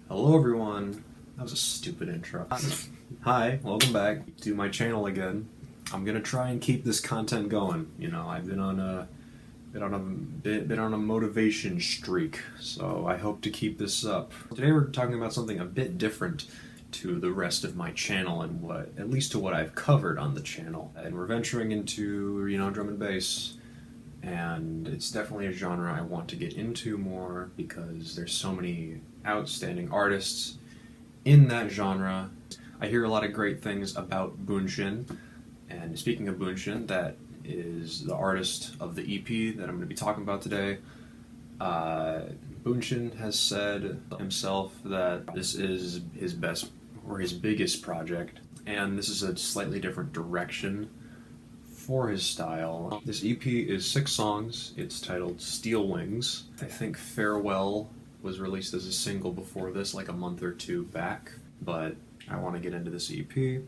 Hello everyone. That was a stupid intro. Hi, welcome back to my channel again. I'm gonna try and keep this content going. You know, I've been on a motivation streak, so I hope to keep this up. Today we're talking about something a bit different to the rest of my channel and at least to what I've covered on the channel. And we're venturing into, drum and bass. And it's definitely a genre I want to get into more because there's so many outstanding artists in that genre. I hear a lot of great things about Buunshin, and speaking of Buunshin, that is the artist of the EP that I'm going to be talking about today. Buunshin has said himself that this is his best or his biggest project, and this is a slightly different direction for his style. This EP is 6 songs. It's titled Steel Wings. I think Farewell was released as a single before this, like a month or two back, but I want to get into this EP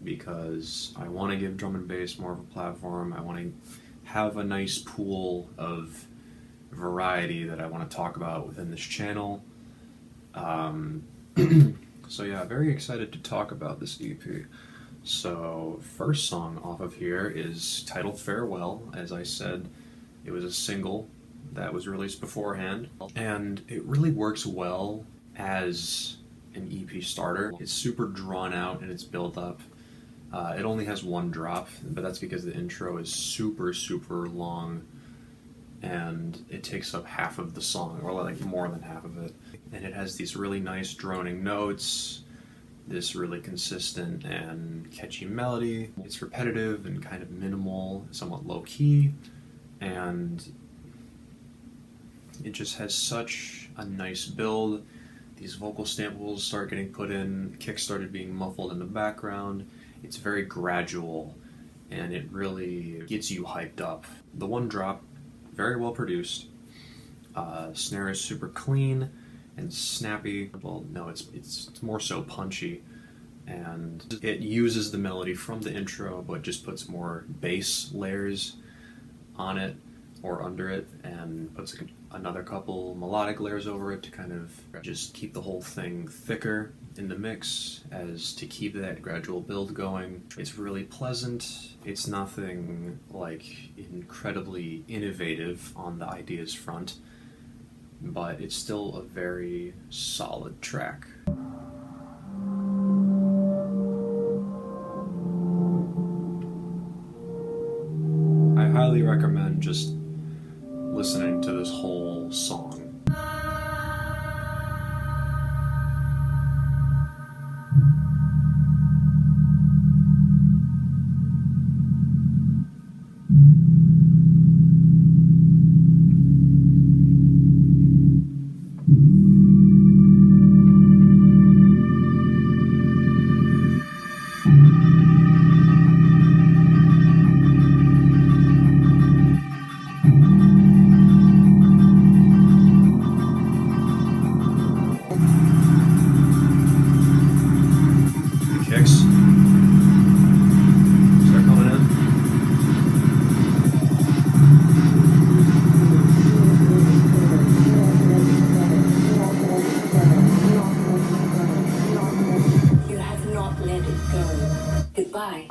because I want to give drum and bass more of a platform. I want to have a nice pool of variety that I want to talk about within this channel. So yeah, very excited to talk about this EP. So, first song off of here is titled Farewell. As I said, it was a single that was released beforehand, and it really works well as an EP starter. It's super drawn out in its build-up. It only has one drop, but that's because the intro is super, super long, and it takes up half of the song, or like more than half of it. And it has these really nice droning notes, this really consistent and catchy melody. It's repetitive and kind of minimal, somewhat low-key, and it just has such a nice build. These vocal samples start getting put in, kicks started being muffled in the background. It's very gradual, and it really gets you hyped up. The one drop, very well produced. Snare is super clean and snappy. Well, no, it's more so punchy, and it uses the melody from the intro but just puts more bass layers on it or under it, and puts another couple melodic layers over it to kind of just keep the whole thing thicker in the mix, as to keep that gradual build going. It's really pleasant. It's nothing like incredibly innovative on the ideas front, but it's still a very solid track. I highly recommend just listening to this whole song. Kicks start coming in. You have not let it go. Goodbye.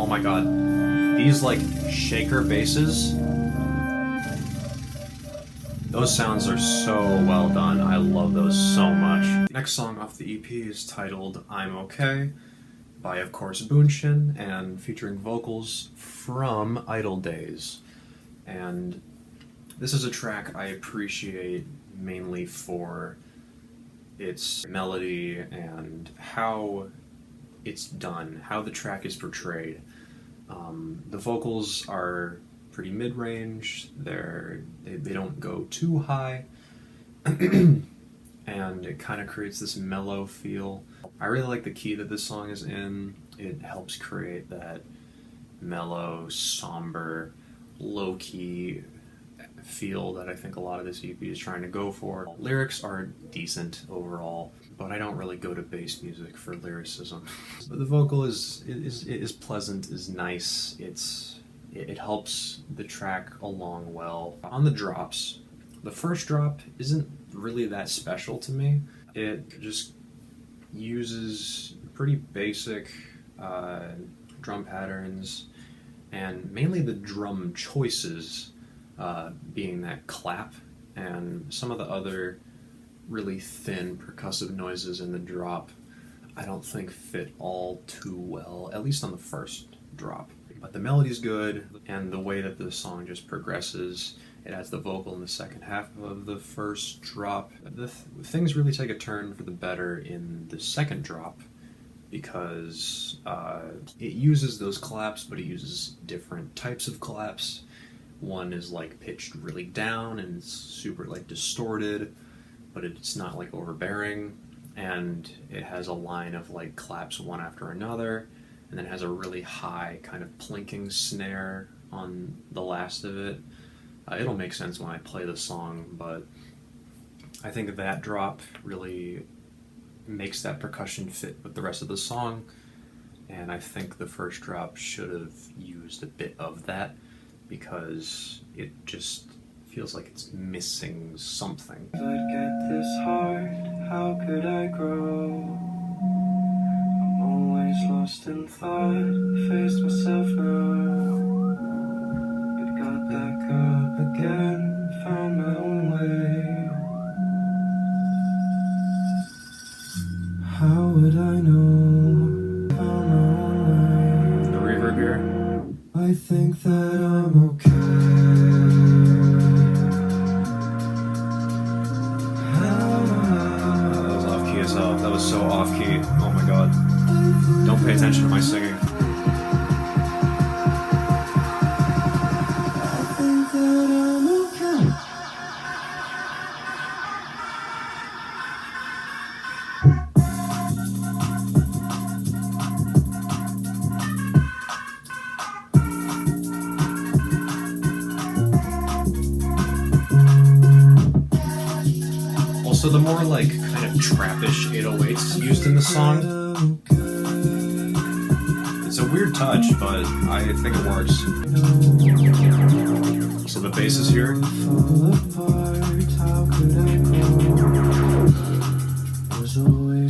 Oh my god, these like shaker basses, those sounds are so well done. I love those so much. Next song off the EP is titled I'm Okay, by of course Buunshin, and featuring vocals from Idle Days. And this is a track I appreciate mainly for its melody and how it's done, how the track is portrayed. The vocals are pretty mid-range. They don't go too high, and it kind of creates this mellow feel. I really like the key that this song is in. It helps create that mellow, somber, low-key feel that I think a lot of this EP is trying to go for. Lyrics are decent overall, but I don't really go to bass music for lyricism. But the vocal is pleasant, is nice. It helps the track along well. On the drops, the first drop isn't really that special to me. It just uses pretty basic drum patterns, and mainly the drum choices being that clap and some of the other really thin percussive noises in the drop I don't think fit all too well, at least on the first drop. But the melody's good, and the way that the song just progresses, it adds the vocal in the second half of the first drop. Things really take a turn for the better in the second drop, because it uses those claps, but it uses different types of claps. One is like pitched really down and it's super like distorted, but it's not like overbearing, and it has a line of like claps one after another, and then it has a really high kind of plinking snare on the last of it. It'll make sense when I play the song, but I think that drop really makes that percussion fit with the rest of the song, and I think the first drop should have used a bit of that, because it just feels like it's missing something. I'd get this hard, how could I grow? I'm always lost in thought, faced myself now. But got back up again, found my own way. How would I know? Found my own way. The reverb here. I think that I'm okay. That was off key as hell. That was so off key. Oh my god. Don't pay attention to my singing. I think that I'm okay. Also, the more like kind of trappish 808s used in the song, it's a weird touch, but I think it works. So the bass is here.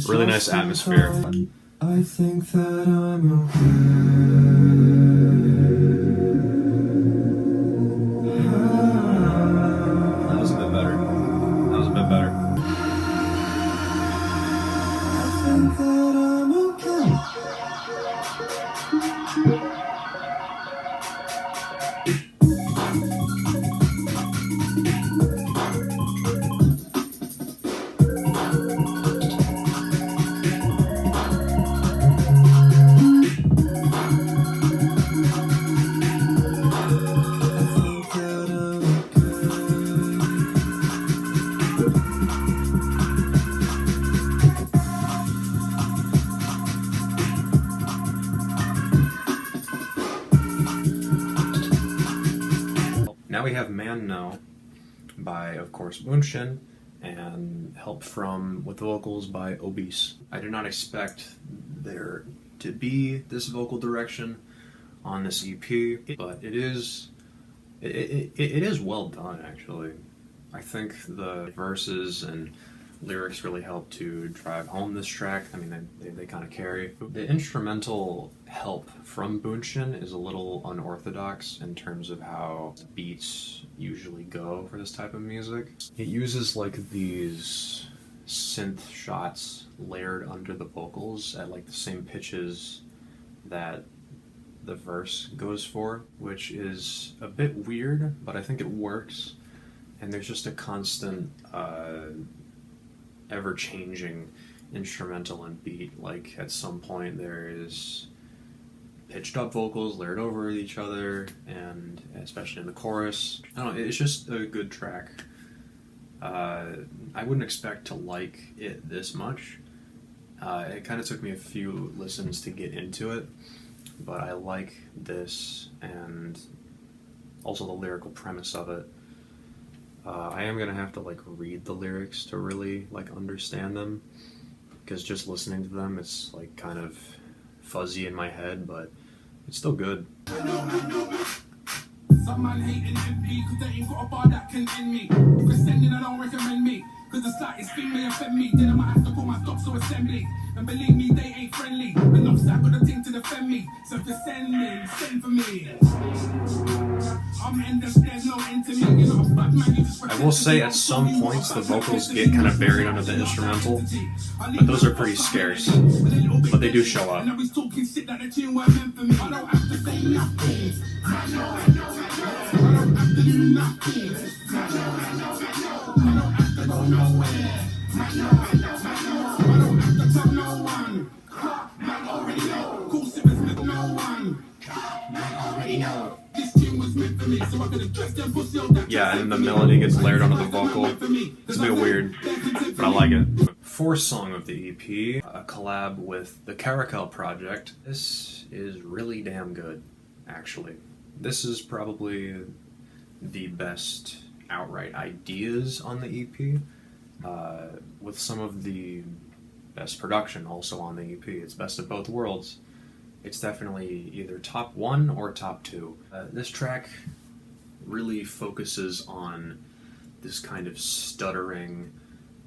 Really nice atmosphere. I think that I'm That was a bit better. That was a bit better. I think that I'm okay. Now we have Man No by, of course, Buunshin, and help from with the vocals by Obese. I did not expect there to be this vocal direction on this EP, but it is well done, actually. I think the verses and lyrics really help to drive home this track. I mean, they kind of carry. The instrumental help from Buunshin is a little unorthodox in terms of how beats usually go for this type of music. It uses like these synth shots layered under the vocals at like the same pitches that the verse goes for, which is a bit weird, but I think it works. And there's just a constant ever-changing instrumental and beat. Like, at some point there is pitched up vocals layered over each other, and especially in the chorus. I don't know, it's just a good track. I wouldn't expect to like it this much. It kind of took me a few listens to get into it, but I like this and also the lyrical premise of it. I am gonna have to like read the lyrics to really like understand them, because just listening to them, it's like kind of fuzzy in my head, but it's still good. Some man hating MP cause they ain't got a bar that can end me. Pretending I don't recommend me, cause the slightest thing may offend me. Then I might have to pull my stops to assembly. And believe me, they ain't friendly. Alongside got a thing to defend me. So if you're sending, send for me. I'm in the there's no end to me. You're not a bad man, you just I will say at some points the vocals get kind of buried under the instrumental, but those are pretty scarce. But they do show up. And I was talking shit that the tune weren't meant for me. I don't have to say nothing. I don't have to do nothing. I don't have to go nowhere. I don't have to tell no one. Man already know. Cool sippers with no one. Man already know. This tune was meant for me, so I could have dressed them pussy on that. Yeah, and the melody gets layered onto the vocal. It's a bit weird, but I like it. Fourth song of the EP, a collab with the Caracal project. This is really damn good, actually. This is probably the best outright ideas on the EP, with some of the best production also on the EP. It's best of both worlds. It's definitely either top 1 or top 2. This track really focuses on this kind of stuttering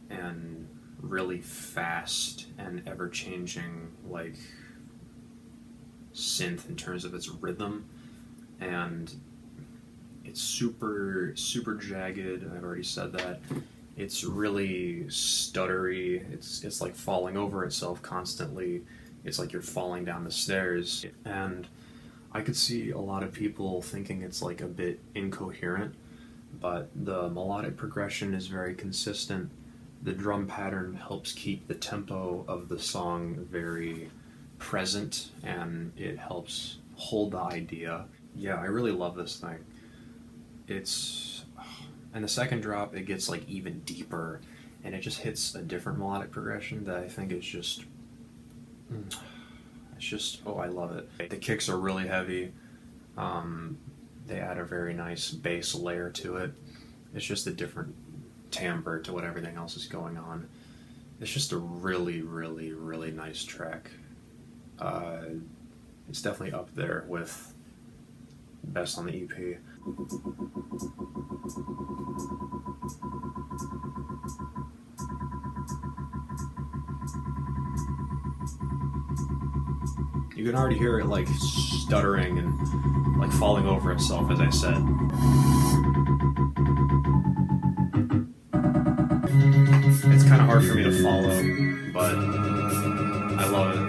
and really fast and ever-changing like synth in terms of its rhythm, and it's super jagged. I've already said that. It's really stuttery. It's like falling over itself constantly. It's like you're falling down the stairs, and I could see a lot of people thinking it's like a bit incoherent, but the melodic progression is very consistent. The drum pattern helps keep the tempo of the song very present, and it helps hold the idea. Yeah, I really love this thing. And the second drop, it gets like even deeper, and it just hits a different melodic progression that I think is just, oh, I love it. The kicks are really heavy. They add a very nice bass layer to it. It's just a different timbre to what everything else is going on. It's just a really nice track. It's definitely up there with best on the EP. You can already hear it like stuttering and like falling over itself, as I said. It's kind of hard for me to follow, but I love it.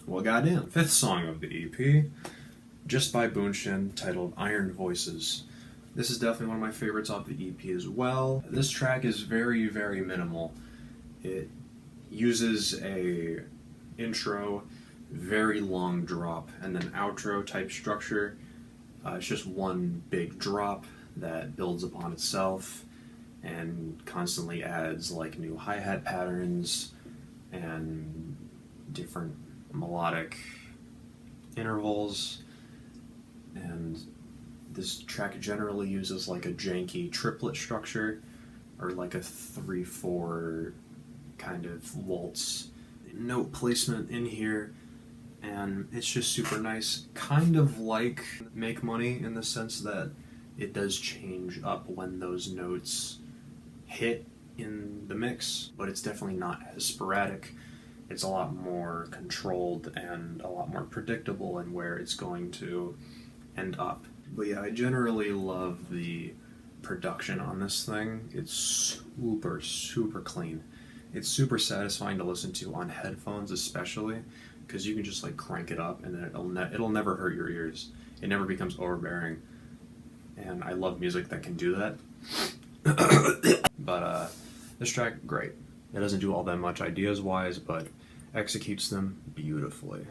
Well, goddamn. Fifth song of the EP, just by Buunshin, titled Iron Voices. This is definitely one of my favorites off the EP as well. This track is very minimal. It uses a intro, very long drop, and then outro type structure. It's just one big drop that builds upon itself and constantly adds like new hi-hat patterns and different melodic intervals. And this track generally uses like a janky triplet structure or like a 3/4 kind of waltz note placement in here, and it's just super nice, kind of like Make Money in the sense that it does change up when those notes hit in the mix, but it's definitely not as sporadic. It's a lot more controlled and a lot more predictable in where it's going to end up. But yeah, I generally love the production on this thing. It's super, super clean. It's super satisfying to listen to on headphones, especially because you can just like crank it up and then it'll never hurt your ears. It never becomes overbearing, and I love music that can do that. But this track, great. It doesn't do all that much ideas wise, but executes them beautifully.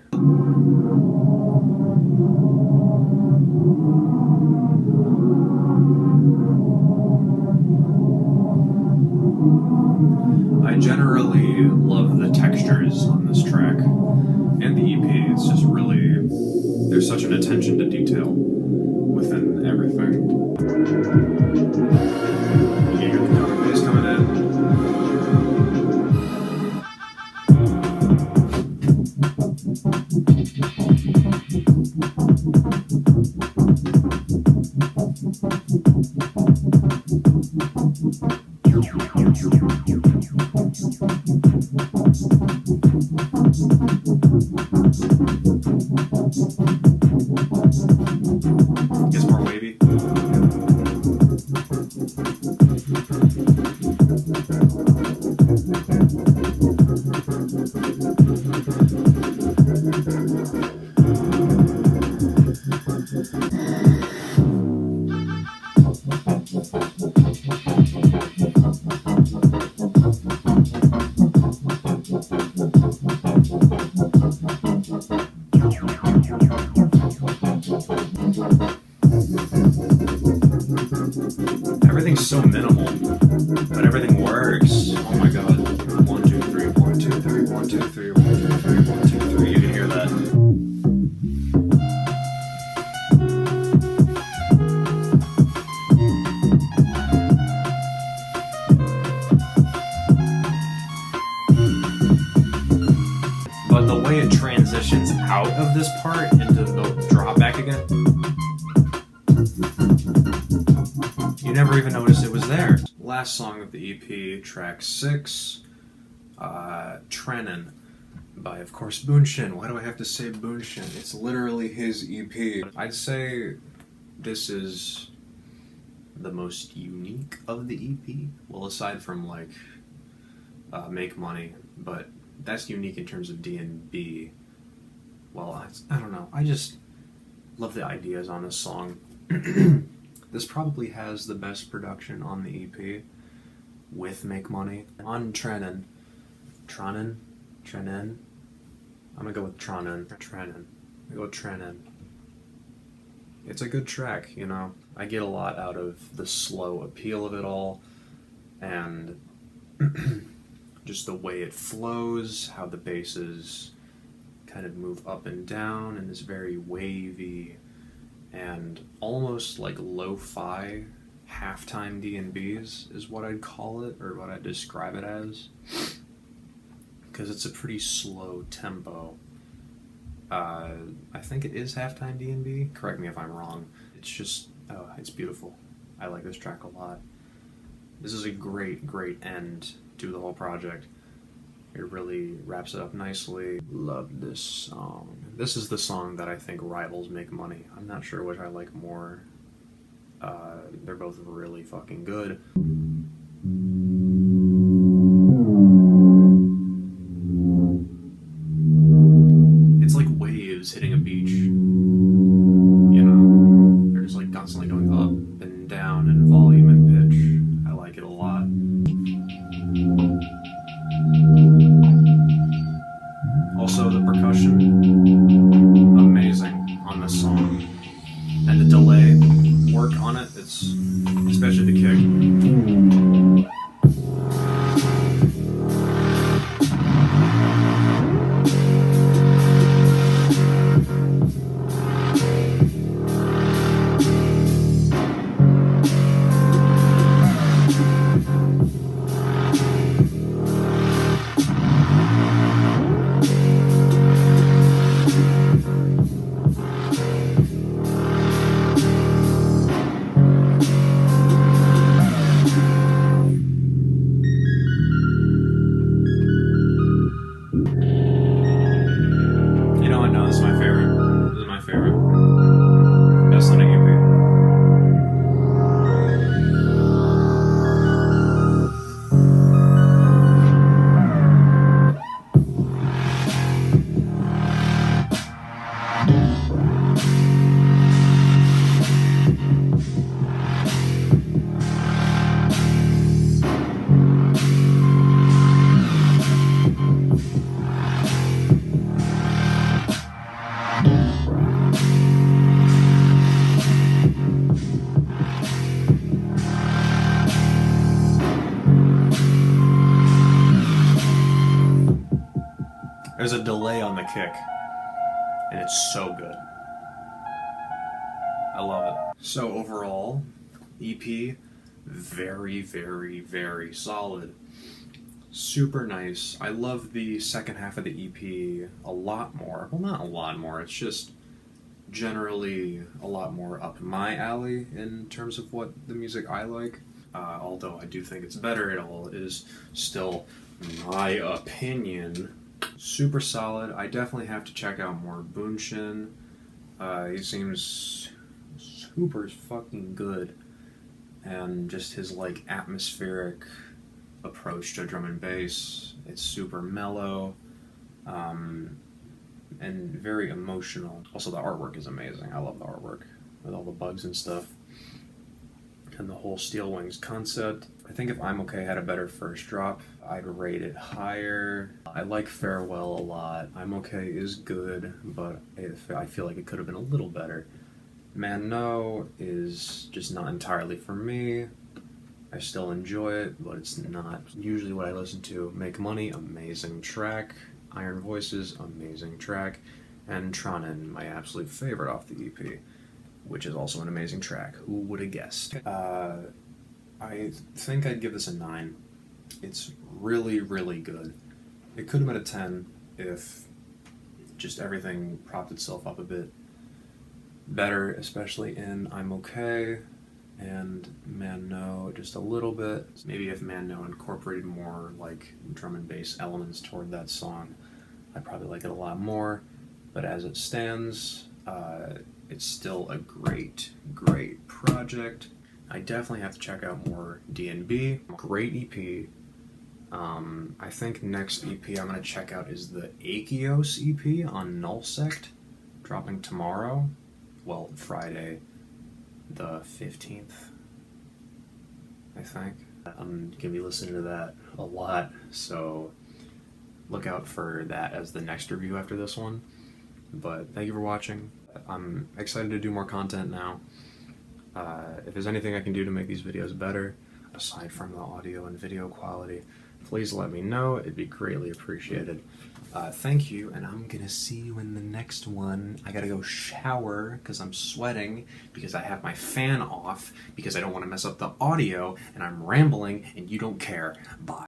I generally love the textures on this track and the EP. It's just really, there's such an attention to detail within everything. You hear the drum and bass coming in. Gets more wavy. Everything's so minimal, but everything works. Oh my god. 1, 2, 3, 1, 2, 3, 1, 2, 3, 1, 2, 3, 1, 2, 3. You can hear that. But the way it transitions out of this part into the drop back again, you never even noticed it was there. Last song of the EP, track 6, Tranen, by, of course, Buunshin. Why do I have to say Buunshin? It's literally his EP. I'd say this is the most unique of the EP. Well, aside from, like, Make Money, but that's unique in terms of D&B. Well, I don't know. I just love the ideas on this song. This probably has the best production on the EP with Make Money. On Tranen. I'm gonna go with Tranen. I'm gonna go with Tranen. It's a good track, you know. I get a lot out of the slow appeal of it all, and just the way it flows, how the basses kind of move up and down in this very wavy and almost like lo-fi halftime D&Bs is what I'd call it, or what I'd describe it as, because it's a pretty slow tempo. I think it is halftime D&B. Correct me if I'm wrong. It's just, it's beautiful. I like this track a lot. This is a great, great end to the whole project. It really wraps it up nicely. Love this song. This is the song that I think rivals Make Money. I'm not sure which I like more. They're both really fucking good. It's like waves hitting a beach. You know? They're just like constantly going up and down in volume and pitch. I like it a lot. Also, Also, the percussion, amazing on this song. And the delay work on it, it's especially the kick. You know what? No, this is my favorite. This is my favorite. Best on the EP. There's a delay on the kick, and it's so good. I love it. So overall, EP, very, very, very solid. Super nice. I love the second half of the EP a lot more. Well, not a lot more, it's just generally a lot more up my alley in terms of what the music I like. Although I do think it's better, it all is still my opinion. Super solid. I definitely have to check out more Buunshin. He seems super fucking good. And just his like atmospheric approach to drum and bass. It's super mellow. And very emotional. Also the artwork is amazing. I love the artwork with all the bugs and stuff. And the whole Steel Wings concept. I think if I'm Okay had a better first drop, I'd rate it higher. I like Farewell a lot. I'm Okay is good, but I feel like it could have been a little better. Man No is just not entirely for me. I still enjoy it, but it's not usually what I listen to. Make Money, amazing track. Iron Voices, amazing track. And Tranen, my absolute favorite off the EP, which is also an amazing track. Who would have guessed? I think I'd give this a 9. It's really, really good. It could have been a 10 if just everything propped itself up a bit better, especially in I'm Okay and Man No just a little bit. Maybe if Man No incorporated more like drum and bass elements toward that song, I'd probably like it a lot more. But as it stands, it's still a great, great project. I definitely have to check out more D&B. Great EP. I think next EP I'm going to check out is the Achios EP on Null Sect, dropping tomorrow. Well, Friday the 15th, I think. I'm going to be listening to that a lot, so look out for that as the next review after this one. But thank you for watching. I'm excited to do more content now. If there's anything I can do to make these videos better, aside from the audio and video quality, please let me know. It'd be greatly appreciated. Thank you, and I'm gonna see you in the next one. I gotta go shower because I'm sweating, because I have my fan off, because I don't want to mess up the audio, and I'm rambling, and you don't care. Bye.